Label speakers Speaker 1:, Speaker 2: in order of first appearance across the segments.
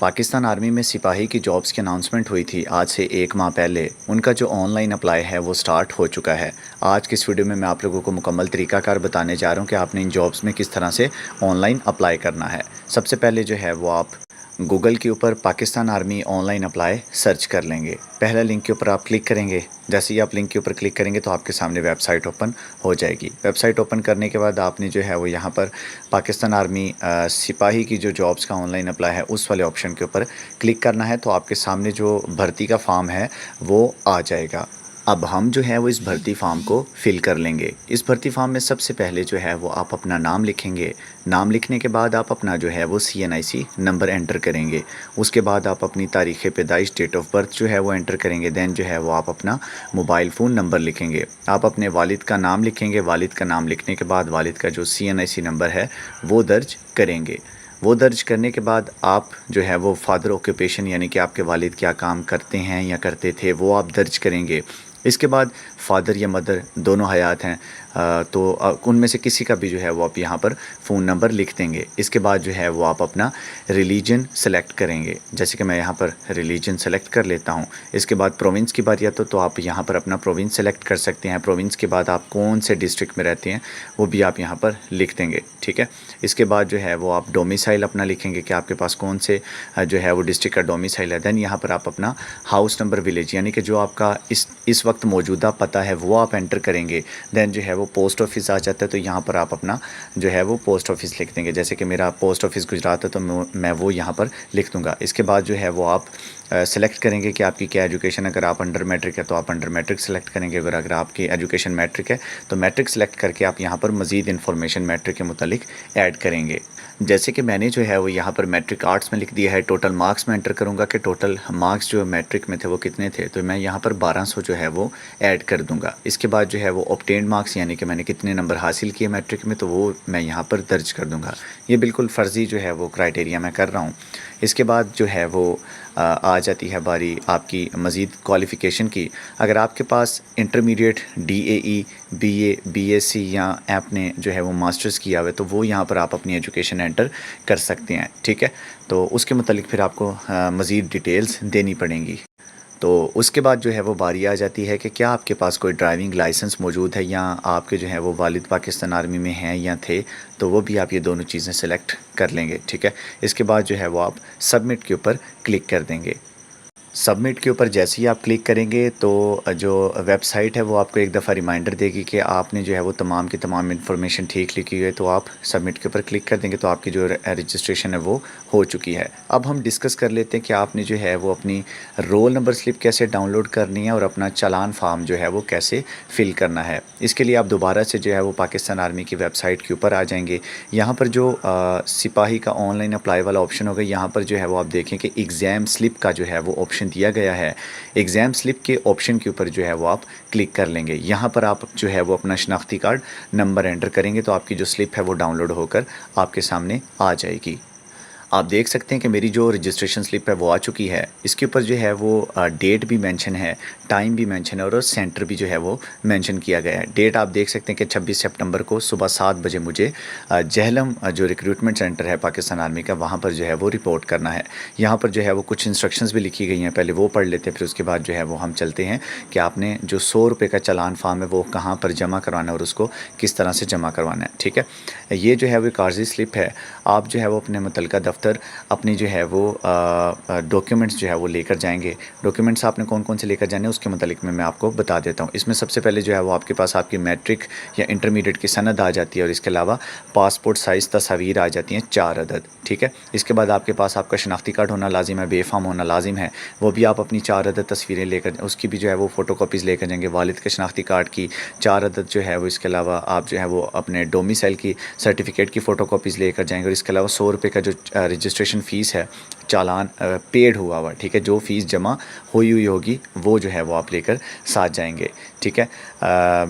Speaker 1: Pakistan army में सिपाही की जॉब्स की अनाउंसमेंट हुई थी आज से 1 माह पहले। उनका जो ऑनलाइन अप्लाई है वो स्टार्ट हो चुका है। आज की इस वीडियो में मैं आप लोगों को मुकम्मल तरीकाकार बताने जा रहा हूँ कि आपने इन जॉब्स में किस तरह से ऑनलाइन अप्लाई करना है। सबसे पहले जो है वो आप गूगल के ऊपर Pakistan army online apply search कर लेंगे। पहला लिंक के ऊपर आप क्लिक करेंगे। जैसे ही आप लिंक के ऊपर क्लिक करेंगे तो आपके सामने वेबसाइट ओपन हो जाएगी। वेबसाइट ओपन करने के बाद आपने जो है वो यहाँ पर पाकिस्तान आर्मी सिपाही की जो जॉब्स का ऑनलाइन अप्लाई है उस वाले ऑप्शन के ऊपर क्लिक करना है। तो आपके सामने जो भर्ती का फॉर्म है वो आ जाएगा। अब हम जो है वो इस भर्ती फॉर्म को फिल कर लेंगे। इस भर्ती फॉर्म में सबसे पहले जो है वो आप अपना नाम लिखेंगे। नाम लिखने के बाद आप अपना जो है वो CNIC नंबर एंटर करेंगे। उसके बाद आप अपनी तारीख़ पैदाइश डेट ऑफ बर्थ जो है वो एंटर करेंगे। देन जो है वो आप अपना मोबाइल फ़ोन नंबर लिखेंगे। आप अपने वालिद का नाम लिखेंगे। वालिद का नाम लिखने के बाद वालिद का जो CNIC नंबर है वो दर्ज करेंगे। वो दर्ज करने के बाद आप जो है वो फादर ऑक्यूपेशन यानी कि आपके वालिद क्या काम करते हैं या करते थे वो आप दर्ज करेंगे। इसके बाद फ़ादर या मदर दोनों हयात हैं तो उनमें से किसी का भी जो है वो आप यहाँ पर फ़ोन नंबर लिख देंगे। इसके बाद जो है वो आप अपना रिलीजन सेलेक्ट करेंगे। जैसे कि मैं यहाँ पर रिलीजन सेलेक्ट कर लेता हूँ। इसके बाद प्रोविंस की बात तो आप यहाँ पर अपना प्रोविंस सेलेक्ट कर सकते हैं। प्रोविंस के बाद आप कौन से डिस्ट्रिक्ट में रहते हैं वो भी आप यहाँ पर लिख देंगे। ठीक है। इसके बाद जो है वो आप डोमिसाइल अपना लिखेंगे कि आपके पास कौन से जो है वो डिस्ट्रिक्ट का डोमिसाइल है। देन यहाँ पर आप अपना हाउस नंबर विलेज यानी कि जो आपका इस वक्त मौजूदा पता है वो आप एंटर करेंगे। देन जो है वो पोस्ट ऑफिस आ जाता है तो यहाँ पर आप अपना जो है वो पोस्ट ऑफिस लिख देंगे। जैसे कि मेरा पोस्ट ऑफिस गुजरात है तो मैं वो यहाँ पर लिख दूँगा। इसके बाद जो है वो आप सेलेक्ट करेंगे कि आपकी क्या एजुकेशन। अगर आप अंडर मैट्रिक है तो आप अंडर मैट्रिक सेलेक्ट करेंगे। अगर आपकी एजुकेशन मैट्रिक है तो मैट्रिक सेलेक्ट करके आप यहाँ पर मज़ीद इन्फॉर्मेशन मैट्रिक के मुतालिक ऐड करेंगे। जैसे कि मैंने जो है वो यहाँ पर मैट्रिक आर्ट्स में लिख दिया है। टोटल मार्क्स में एंटर करूँगा कि टोटल मार्क्स जो मैट्रिक में थे वो कितने थे, तो मैं यहाँ पर 1200 जो है वो ऐड कर दूँगा। इसके बाद जो है वो ऑब्टेन्ड मार्क्स यानी कि मैंने कितने नंबर हासिल किए मैट्रिक में तो वो मैं यहाँ पर दर्ज कर दूँगा। ये बिल्कुल फ़र्ज़ी जो है वो क्राइटेरिया मैं कर रहा हूँ। इसके बाद जो है वो आ जाती है बारी आपकी मज़ीद क्वालिफ़िकेशन की। अगर आपके पास इंटरमीडिएट DAE BA BSc या आपने जो है वो मास्टर्स किया हुआ है तो वो यहाँ पर आप अपनी एजुकेशन एंटर कर सकते हैं। ठीक है। तो उसके मुतालिक फिर आपको मज़ीद डिटेल्स देनी पड़ेंगी। तो उसके बाद जो है वो बारी आ जाती है कि क्या आपके पास कोई ड्राइविंग लाइसेंस मौजूद है या आपके जो है वो वालिद पाकिस्तान आर्मी में हैं या थे, तो वो भी आप ये दोनों चीज़ें सेलेक्ट कर लेंगे। ठीक है। इसके बाद जो है वो आप सबमिट के ऊपर क्लिक कर देंगे। सबमिट के ऊपर जैसे ही आप क्लिक करेंगे तो जो वेबसाइट है वो आपको एक दफ़ा रिमाइंडर देगी कि आपने जो है वो तमाम की तमाम इन्फॉर्मेशन ठीक लिखी हुई है। तो आप सबमिट के ऊपर क्लिक कर देंगे तो आपकी जो रजिस्ट्रेशन है वो हो चुकी है। अब हम डिस्कस कर लेते हैं कि आपने जो है वो अपनी रोल नंबर स्लिप कैसे डाउनलोड करनी है और अपना चालान फार्म जो है वो कैसे फ़िल करना है। इसके लिए आप दोबारा से जो है वो पाकिस्तान आर्मी की वेबसाइट के ऊपर आ जाएंगे। यहाँ पर जो सिपाही का ऑनलाइन अप्लाई वाला ऑप्शन होगा यहाँ पर जो है वो आप देखें कि एग्ज़ाम स्लिप का जो है वो ऑप्शन दिया गया है। एग्ज़ाम स्लिप के ऑप्शन के ऊपर जो है वो आप क्लिक कर लेंगे। यहाँ पर आप जो है वो अपना शनाख्ती कार्ड नंबर एंटर करेंगे तो आपकी जो स्लिप है वो डाउनलोड होकर आपके सामने आ जाएगी। आप देख सकते हैं कि मेरी जो रजिस्ट्रेशन स्लिप है वो आ चुकी है। इसके ऊपर जो है वो डेट भी मेंशन है, टाइम भी मेंशन है और सेंटर भी जो है वो मेंशन किया गया है। डेट आप देख सकते हैं कि 26 सितंबर को सुबह 7 बजे मुझे जहलम जो रिक्रूटमेंट सेंटर है पाकिस्तान आर्मी का वहाँ पर जो है वो रिपोर्ट करना है। यहाँ पर जो है वो कुछ इंस्ट्रक्शंस भी लिखी गई हैं, पहले वो पढ़ लेते हैं फिर उसके बाद जो है वो हम चलते हैं कि आपने जो 100 रुपये का चालान फार्म है वो कहाँ पर जमा करवाना है और उसको किस तरह से जमा करवाना है। ठीक है। ये जो है वो कागज़ी स्लिप है। आप जो है वो अपने मुतल्लिका दफ्तर अपनी जो है वो डॉक्यूमेंट्स जो है वो लेकर जाएंगे। डॉक्यूमेंट्स आपने कौन कौन से लेकर जाने उसके मुतालिक मैं आपको बता देता हूँ। इसमें सबसे पहले जो है वो आपके पास आपकी मैट्रिक या इंटरमीडिएट की सनद आ जाती है और इसके अलावा पासपोर्ट साइज़ तस्वीर आ जाती हैं 4 अदद। ठीक है। इसके बाद आपके पास आपका शनाख्ती कार्ड होना लाजिम है, बेफाम होना लाजिम है। वो भी आप अपनी 4 अदद तस्वीरें लेकर उसकी भी जो है वो फ़ोटो कॉपीज़ लेकर जाएंगे। वालिद के शनाख्ती कार्ड की 4 अदद जो है वो, इसके अलावा आप जो है वो अपने डोमिसाइल की सर्टिफिकेट की फ़ोटो कॉपीज़ लेकर जाएंगे और इसके अलावा 100 रुपये का जो रजिस्ट्रेशन फ़ीस है चालान पेड हुआ। ठीक है। जो फ़ीस जमा हुई होगी वो जो है वो आप लेकर साथ जाएंगे। ठीक है।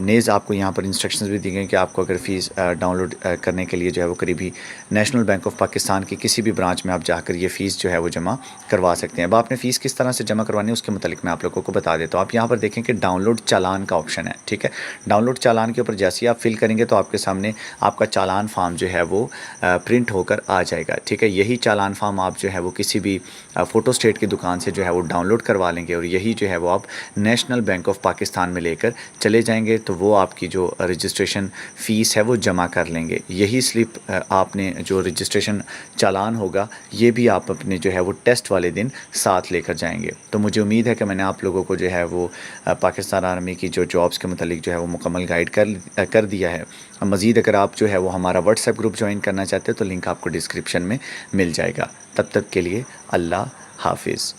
Speaker 1: नेज़ आपको यहाँ पर इंस्ट्रक्शंस भी दी गई कि आपको अगर फ़ीस डाउनलोड करने के लिए जो है वो करीबी नेशनल बैंक ऑफ पाकिस्तान की किसी भी ब्रांच में आप जाकर ये फ़ीस जो है वो जमा करवा सकते हैं। अब आपने फ़ीस किस तरह से जमा करवानी है उसके मुतालिक मैं आप लोगों को बता देता हूँ। आप यहाँ पर देखें कि डाउनलोड चालान का ऑप्शन है। ठीक है। डाउनलोड चालान के ऊपर जैसे ही आप फिल करेंगे तो आपके सामने आपका चालान फार्म जो है वो प्रिंट होकर आ जाएगा। ठीक है। यही चालान फार्म आप जो है वो किसी کسی بھی فوٹو اسٹیٹ کی دکان سے جو ہے وہ ڈاؤن لوڈ کروا لیں گے اور یہی جو ہے وہ آپ نیشنل بینک آف پاکستان میں لے کر چلے جائیں گے تو وہ آپ کی جو رجسٹریشن فیس ہے وہ جمع کر لیں گے. یہی سلپ آپ نے جو رجسٹریشن چالان ہوگا یہ بھی آپ اپنے جو ہے وہ ٹیسٹ والے دن ساتھ لے کر جائیں گے. تو مجھے امید ہے کہ میں نے آپ لوگوں کو جو ہے وہ پاکستان آرمی کی جو جابس کے متعلق جو ہے وہ مکمل گائیڈ کر دیا ہے. مزید اگر آپ جو ہے وہ ہمارا واٹس ایپ گروپ جوائن کرنا چاہتے ہیں تو لنک آپ کو ڈسکرپشن میں مل جائے گا. تب تک کے لیے اللہ حافظ.